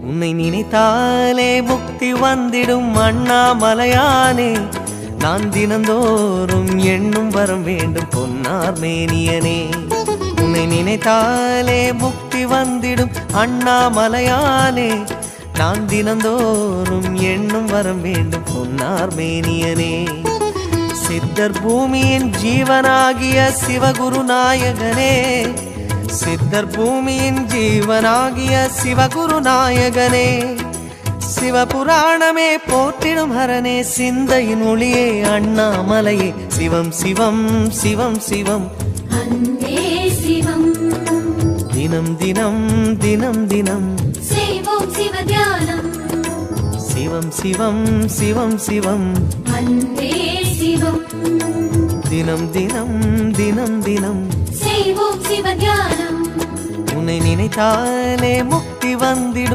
உன்னை நினைத்தாலே முக்தி வந்திடும் அண்ணாமலையானே. நான் தினந்தோறும் எண்ணும் வரம் வேண்டும் பொன்னார் மேனியனே. உன்னை நினைத்தாலே முக்தி வந்திடும் அண்ணாமலையானே. நான் தினந்தோறும் எண்ணும் வரம் வேண்டும் பொன்னார் மேனியனே. சித்தர் பூமியின் ஜீவனாகிய சிவகுரு நாயகனே. சித்தர் பூமியின் ஜீவனாகிய சிவகுரு நாயகனே. சிவபுராணமே போற்றிடும் ஹரனே. சிந்தையின் ஒளியே அண்ணாமலையே. சிவம் சிவம் சிவம் சிவம் அன்பே சிவம். தினம் தினம் தினம் தினம் செய்வோம் சிவ தியானம். சிவம் சிவம் சிவம் சிவம் அன்பே சிவம். தினம் தினம் தினம் தினம் செய்வோம் சிவ தியானம். உன்னை நினைத்தாலே முக்தி வந்திடும்.